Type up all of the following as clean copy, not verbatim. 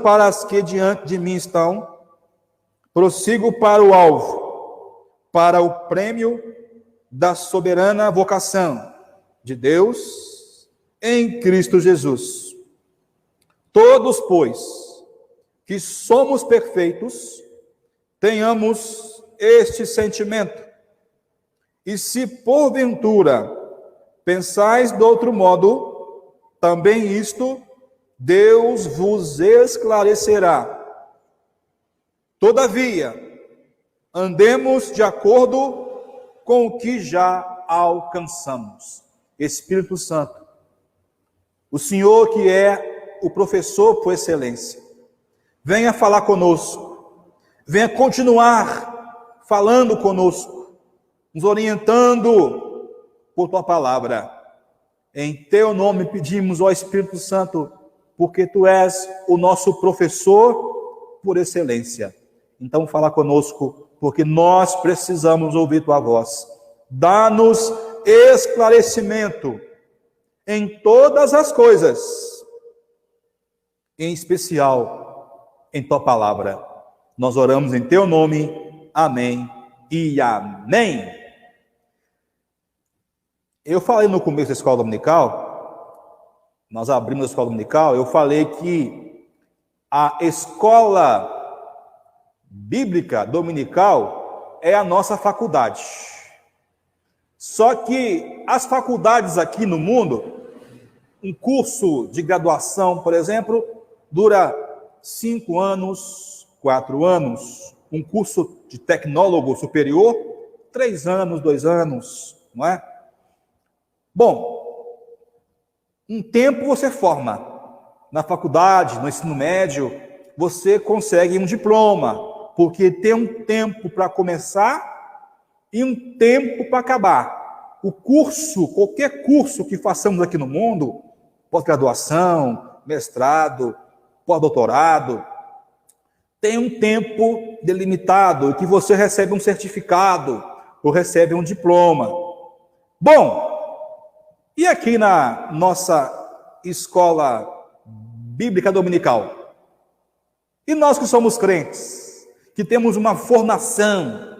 para as que diante de mim estão, prossigo para o alvo, para o prêmio da soberana vocação de Deus em Cristo Jesus. Todos, pois, que somos perfeitos, tenhamos este sentimento. E se porventura pensais de outro modo, também isto Deus vos esclarecerá. Todavia, andemos de acordo com o que já alcançamos. Espírito Santo, o Senhor que é o professor por excelência, venha falar conosco, venha continuar falando conosco, nos orientando por tua palavra. Em teu nome pedimos, ó Espírito Santo, porque tu és o nosso professor por excelência. Então fala conosco, porque nós precisamos ouvir tua voz. Dá-nos esclarecimento em todas as coisas, em especial em tua palavra. Nós oramos em teu nome. Amém e amém. Eu falei no começo da escola dominical, nós abrimos a escola dominical, eu falei que a escola bíblica dominical é a nossa faculdade. Só que as faculdades aqui no mundo, um curso de graduação, por exemplo, dura 5 anos, 4 anos. Um curso de tecnólogo superior, 3 anos, 2 anos, não é? Bom, um tempo você forma. Na faculdade, no ensino médio, você consegue um diploma, porque tem um tempo para começar e um tempo para acabar. O curso, qualquer curso que façamos aqui no mundo, pós-graduação, mestrado, pós-doutorado, tem um tempo delimitado, em que você recebe um certificado ou recebe um diploma. Bom, e aqui na nossa escola bíblica dominical? E nós que somos crentes, que temos uma formação,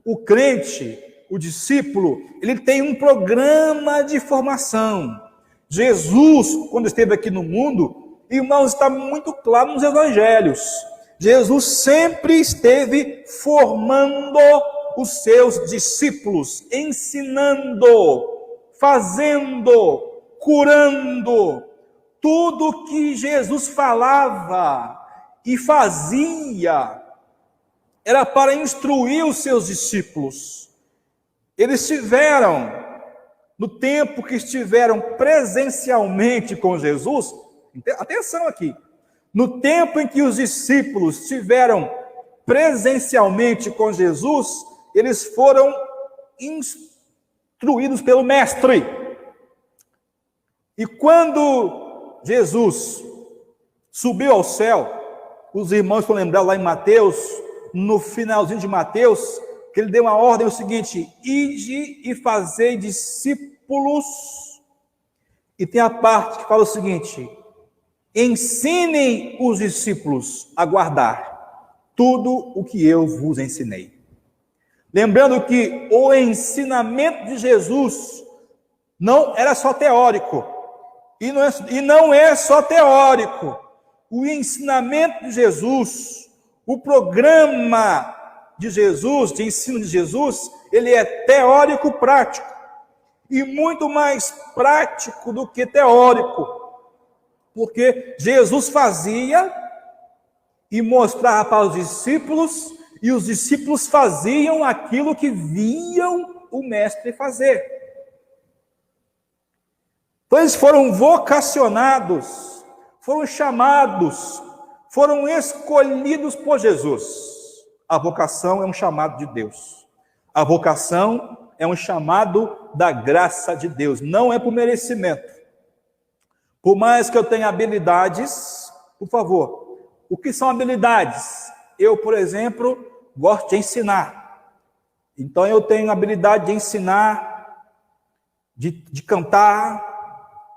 o crente, o discípulo, ele tem um programa de formação. Jesus, quando esteve aqui no mundo, irmãos, está muito claro nos evangelhos, Jesus sempre esteve formando os seus discípulos, ensinando, fazendo, curando. Tudo que Jesus falava e fazia era para instruir os seus discípulos. Eles tiveram, no tempo que estiveram presencialmente com Jesus, atenção aqui, no tempo em que os discípulos estiveram presencialmente com Jesus, eles foram instruídos pelo Mestre. E quando Jesus subiu ao céu, os irmãos vão lembrar lá em Mateus, no finalzinho de Mateus, que ele deu uma ordem, o seguinte: ide e fazei discípulos. E tem a parte que fala o seguinte: ensinem os discípulos a guardar tudo o que eu vos ensinei. Lembrando que o ensinamento de Jesus não era só teórico, e não é só teórico. O ensinamento de Jesus, o programa de Jesus, de ensino de Jesus, ele é teórico prático, e muito mais prático do que teórico, porque Jesus fazia e mostrava para os discípulos, e os discípulos faziam aquilo que viam o mestre fazer. Então eles foram vocacionados, foram chamados, foram escolhidos por Jesus. A vocação é um chamado de Deus. A vocação é um chamado da graça de Deus, não é por merecimento. Por mais que eu tenha habilidades, por favor, o que são habilidades? Eu, por exemplo, gosto de ensinar. Então eu tenho habilidade de ensinar, de cantar,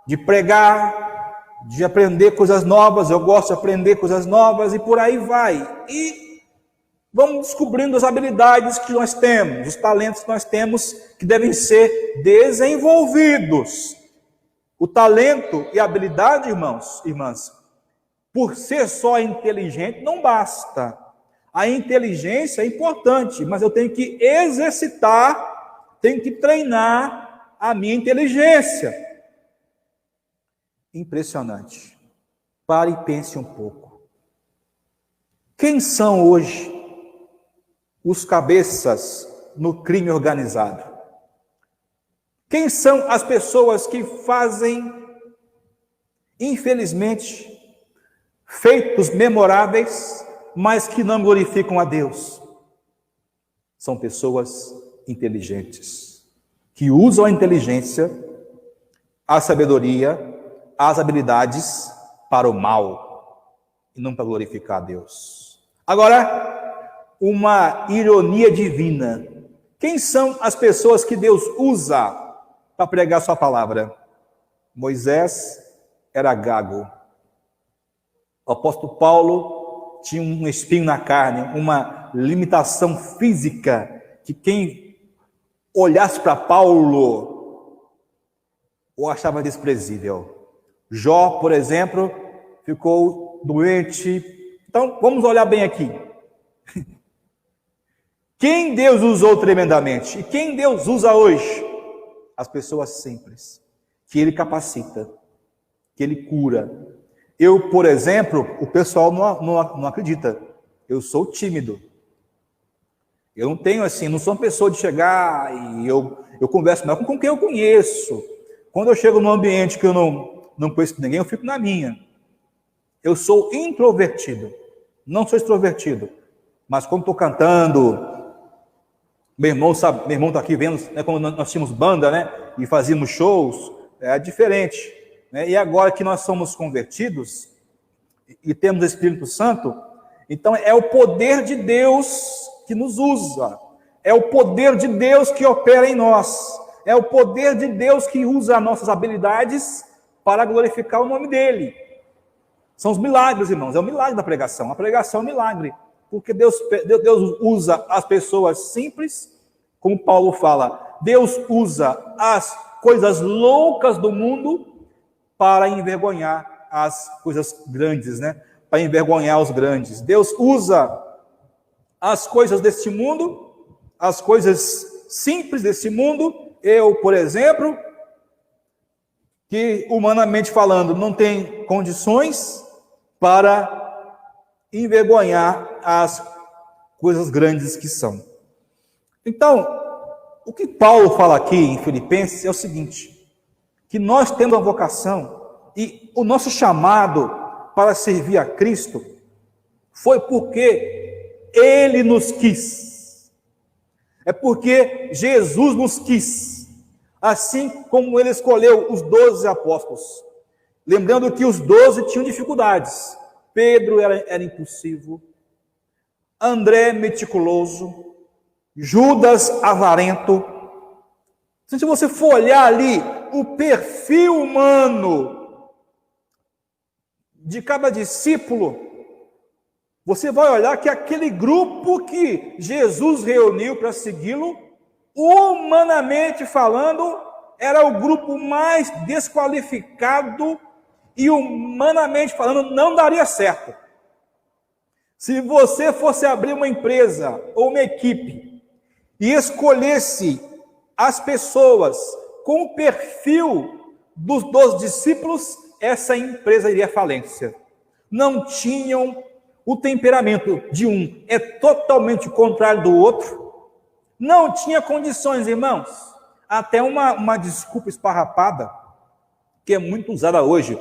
de pregar, de aprender coisas novas, eu gosto de aprender coisas novas e por aí vai. E vamos descobrindo as habilidades que nós temos, os talentos que nós temos que devem ser desenvolvidos. O talento e a habilidade, irmãos, irmãs, por ser só inteligente não basta. A inteligência é importante, mas eu tenho que exercitar, tenho que treinar a minha inteligência. Impressionante. Pare e pense um pouco. Quem são hoje os cabeças no crime organizado? Quem são as pessoas que fazem, infelizmente, feitos memoráveis, mas que não glorificam a Deus? São pessoas inteligentes, que usam a inteligência, a sabedoria, as habilidades para o mal, e não para glorificar a Deus. Agora, uma ironia divina. Quem são as pessoas que Deus usa para pregar sua palavra? Moisés era gago. O apóstolo Paulo tinha um espinho na carne, uma limitação física, que quem olhasse para Paulo o achava desprezível. Jó, por exemplo, ficou doente. Então, vamos olhar bem aqui. Quem Deus usou tremendamente? E quem Deus usa hoje? As pessoas simples, que Ele capacita, que Ele cura. Eu, por exemplo, o pessoal não acredita. Eu sou tímido. Eu não tenho assim, não sou uma pessoa de chegar e eu converso mais com quem eu conheço. Quando eu chego num ambiente que eu não conheço ninguém, eu fico na minha. Eu sou introvertido, não sou extrovertido. Mas quando estou cantando, meu irmão está aqui vendo, né, quando nós tínhamos banda, né, e fazíamos shows, é diferente. Né? E agora que nós somos convertidos e temos o Espírito Santo, então é o poder de Deus que nos usa, é o poder de Deus que opera em nós, é o poder de Deus que usa as nossas habilidades para glorificar o nome dEle. São os milagres, irmãos, é o milagre da pregação. A pregação é um milagre, porque Deus usa as pessoas simples, como Paulo fala, Deus usa as coisas loucas do mundo para envergonhar as coisas grandes, né? Para envergonhar os grandes. Deus usa as coisas deste mundo, as coisas simples desse mundo. Eu, por exemplo, que humanamente falando não tem condições para envergonhar as coisas grandes que são. Então, o que Paulo fala aqui em Filipenses é o seguinte: que nós temos uma vocação e o nosso chamado para servir a Cristo foi porque Ele nos quis. É porque Jesus nos quis, assim como Ele escolheu os 12 apóstolos. Lembrando que os 12 tinham dificuldades. Pedro era impulsivo, André meticuloso, Judas avarento. Se você for olhar ali o perfil humano de cada discípulo, você vai olhar que aquele grupo que Jesus reuniu para segui-lo, humanamente falando, era o grupo mais desqualificado e humanamente falando não daria certo. Se você fosse abrir uma empresa ou uma equipe e escolhesse as pessoas com o perfil dos 12 discípulos, essa empresa iria à falência. Não tinham o temperamento de um, é totalmente contrário do outro. Não tinha condições, irmãos. Até uma desculpa esparrapada, que é muito usada hoje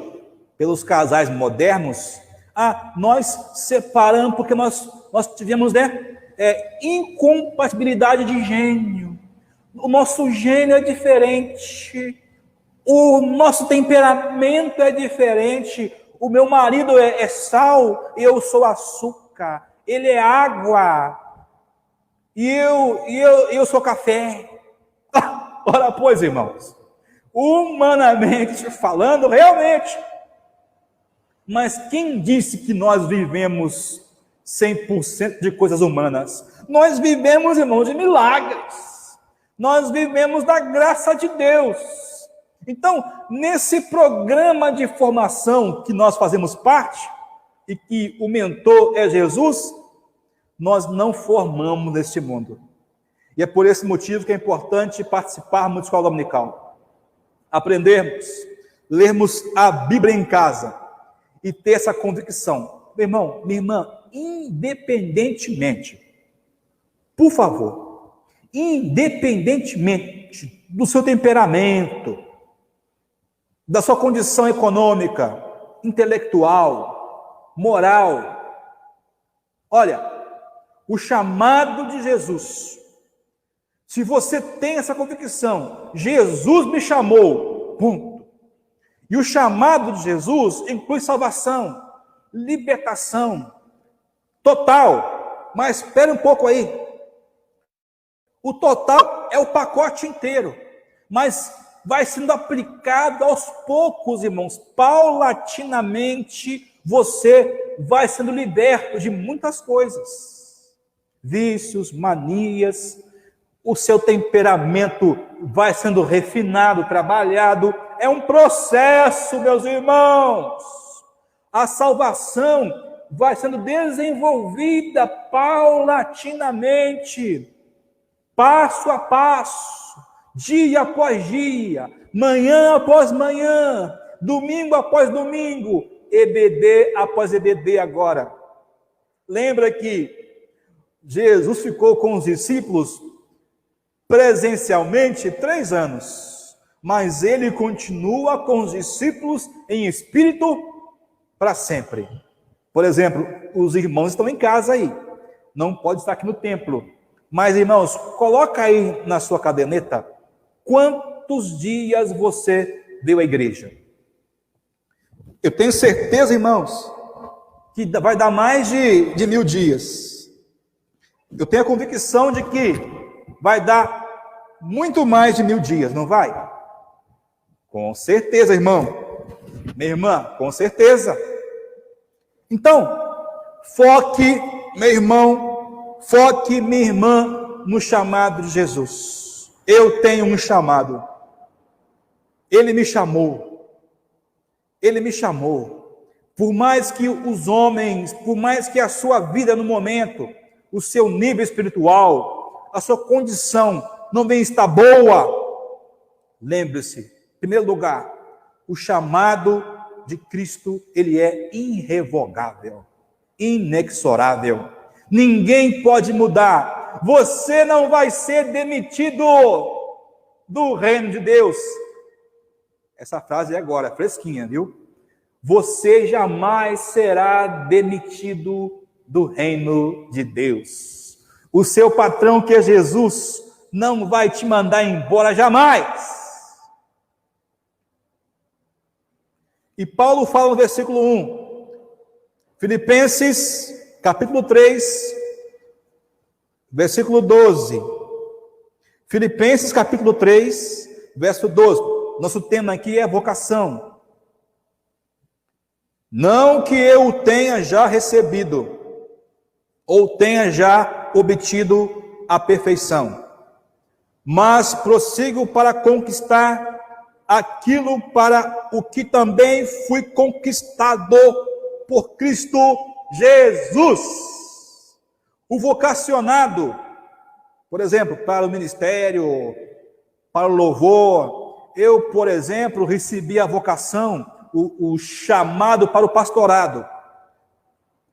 pelos casais modernos. Nós separamos porque nós tivemos incompatibilidade de gênio. O nosso gênio é diferente, o nosso temperamento é diferente. O meu marido é sal, eu sou açúcar, ele é água, e eu sou café. Ora, pois, irmãos, humanamente falando, realmente, Mas quem disse que nós vivemos 100% de coisas humanas? Nós vivemos, irmãos, de milagres. Nós vivemos da graça de Deus. Então, nesse programa de formação que nós fazemos parte, e que o mentor é Jesus, nós não formamos neste mundo. E é por esse motivo que é importante participarmos de escola dominical. Aprendermos, lermos a Bíblia em casa e ter essa convicção. Meu irmão, minha irmã, independentemente, por favor, independentemente do seu temperamento, da sua condição econômica, intelectual, moral, olha, o chamado de Jesus, se você tem essa convicção, Jesus me chamou, ponto. E o chamado de Jesus inclui salvação, libertação, total. Mas espere um pouco aí. O total é o pacote inteiro, mas vai sendo aplicado aos poucos, irmãos. Paulatinamente, você vai sendo liberto de muitas coisas. Vícios, manias, o seu temperamento vai sendo refinado, trabalhado. É um processo, meus irmãos. A salvação vai sendo desenvolvida paulatinamente, passo a passo, dia após dia, manhã após manhã, domingo após domingo, EBD após EBD agora. Lembra que Jesus ficou com os discípulos presencialmente 3 anos, mas ele continua com os discípulos em espírito para sempre. Por exemplo, os irmãos estão em casa aí, não pode estar aqui no templo, mas irmãos, coloca aí na sua caderneta quantos dias você deu à igreja. Eu tenho certeza, irmãos, que vai dar mais de 1000 dias. Eu tenho a convicção de que vai dar muito mais de 1000 dias, não vai? Com certeza, irmão. Minha irmã, com certeza. Então, foque, meu irmão, foque, minha irmã, no chamado de Jesus. Eu tenho um chamado. Ele me chamou. Ele me chamou. Por mais que os homens, por mais que a sua vida no momento, o seu nível espiritual, a sua condição não venha estar boa, lembre-se, em primeiro lugar, o chamado de Cristo, ele é irrevogável, inexorável. Ninguém pode mudar. Você não vai ser demitido do reino de Deus. Essa frase é agora, fresquinha, viu? Você jamais será demitido do reino de Deus. O seu patrão, que é Jesus, não vai te mandar embora jamais. E Paulo fala no versículo 1, Filipenses, capítulo 3, versículo 12. Filipenses, capítulo 3, verso 12. Nosso tema aqui é vocação. Não que eu o tenha já recebido, ou tenha já obtido a perfeição, mas prossigo para conquistar aquilo para o que também fui conquistado por Cristo Jesus. O vocacionado, por exemplo, para o ministério, para o louvor, eu, por exemplo, recebi a vocação, o chamado para o pastorado,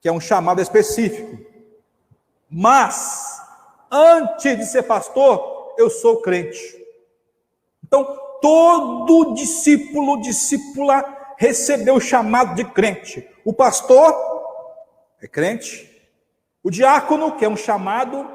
que é um chamado específico. Mas, antes de ser pastor, eu sou crente. Então, todo discípulo, discípula, recebeu o chamado de crente. O pastor é crente. O diácono, que é um chamado,